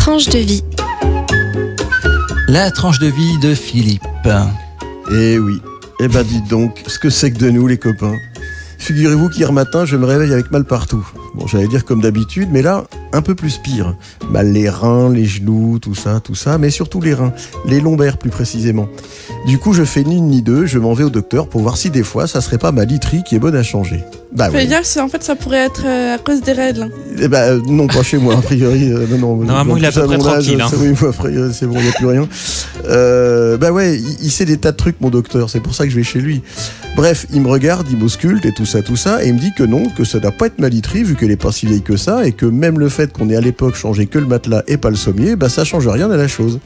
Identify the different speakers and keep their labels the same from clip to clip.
Speaker 1: tranche de vie.
Speaker 2: La tranche de vie de Philippe.
Speaker 3: Eh oui, eh ben dites donc, ce que c'est que de nous les copains. Figurez-vous qu'hier matin, je me réveille avec mal partout. Bon, j'allais dire comme d'habitude, mais là, un peu plus pire. Mal les reins, les genoux, tout ça, mais surtout les reins, les lombaires plus précisément. Du coup, je fais ni une ni deux, je m'en vais au docteur pour voir si des fois, ça serait pas ma literie qui est bonne à changer. Bah
Speaker 4: Fais
Speaker 3: ouais.
Speaker 4: gaffe, en fait, ça pourrait être à cause des règles. Hein.
Speaker 3: Eh ben non, pas chez moi, a priori.
Speaker 2: Normalement, il est à peu près tranquille. Hein.
Speaker 3: Oui, a priori, c'est bon, il n'y a plus rien. Bah ouais, il sait des tas de trucs, mon docteur, c'est pour ça que je vais chez lui. Bref, il me regarde, il m'ausculte et tout ça, et il me dit que non, que ça doit pas être ma literie, vu qu'elle est pas si vieille que ça, et que même le fait qu'on ait à l'époque changé que le matelas et pas le sommier, bah ça change rien à la chose.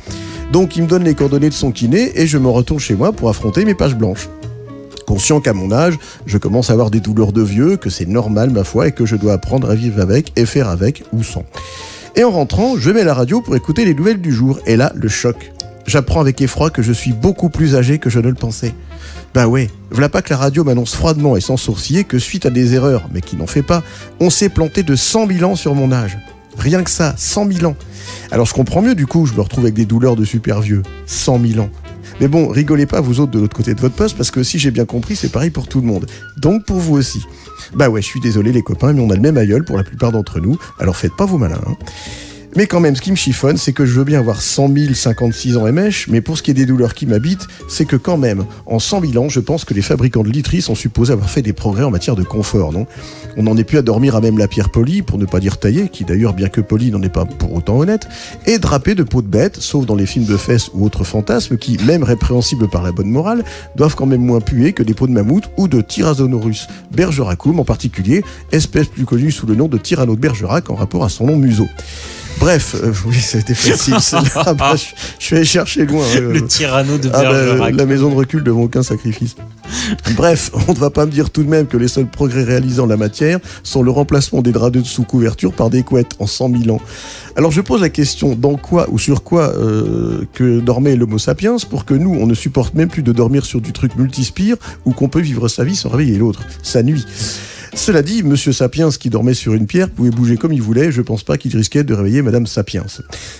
Speaker 3: Donc il me donne les coordonnées de son kiné, et je me retourne chez moi pour affronter mes pages blanches. Conscient qu'à mon âge, je commence à avoir des douleurs de vieux, que c'est normal ma foi, et que je dois apprendre à vivre avec, et faire avec ou sans. Et en rentrant, je mets la radio pour écouter les nouvelles du jour, et là, le choc. J'apprends avec effroi que je suis beaucoup plus âgé que je ne le pensais. Bah ouais, voilà pas que la radio m'annonce froidement et sans sourciller que suite à des erreurs, mais qui n'en fait pas, on s'est planté de 100 000 ans sur mon âge. Rien que ça, 100 000 ans. Alors je comprends mieux du coup, je me retrouve avec des douleurs de super vieux. 100 000 ans. Mais bon, rigolez pas vous autres de l'autre côté de votre poste, parce que si j'ai bien compris, c'est pareil pour tout le monde. Donc pour vous aussi. Bah ouais, je suis désolé les copains, mais on a le même aïeul pour la plupart d'entre nous, alors faites pas vos malins. Hein. Mais quand même, ce qui me chiffonne, c'est que je veux bien avoir 100 056 ans et mèche, mais pour ce qui est des douleurs qui m'habitent, c'est que quand même, en 100 000 ans, je pense que les fabricants de literie sont supposés avoir fait des progrès en matière de confort, non ? On n'en est plus à dormir à même la pierre polie, pour ne pas dire taillée, qui d'ailleurs, bien que polie, n'en est pas pour autant honnête, et drapée de peau de bête, sauf dans les films de fesses ou autres fantasmes qui, même répréhensibles par la bonne morale, doivent quand même moins puer que des peaux de mammouth ou de Tyrannosaurus bergeracum en particulier, espèce plus connue sous le nom de Tyranno de Bergerac en rapport à son long museau. Bref, oui, ça a été facile. Je suis allé chercher loin.
Speaker 2: Le tyranno de Bergerac.
Speaker 3: La maison de recul devant aucun sacrifice. Bref, on ne va pas me dire tout de même que les seuls progrès réalisés en la matière sont le remplacement des draps de sous couverture par des couettes en 100 000 ans. Alors je pose la question, dans quoi ou sur quoi que dormait l'homo sapiens pour que nous, on ne supporte même plus de dormir sur du truc multispire ou qu'on peut vivre sa vie sans réveiller l'autre, sa nuit. Cela dit, Monsieur Sapiens, qui dormait sur une pierre, pouvait bouger comme il voulait, je pense pas qu'il risquait de réveiller Madame Sapiens.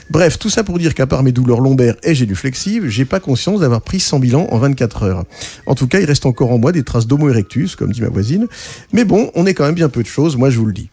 Speaker 3: Bref, tout ça pour dire qu'à part mes douleurs lombaires et génuflexives, j'ai pas conscience d'avoir pris 100 000 ans en 24 heures. En tout cas, il reste encore en moi des traces d'Homo erectus, comme dit ma voisine. Mais bon, on est quand même bien peu de choses, moi je vous le dis.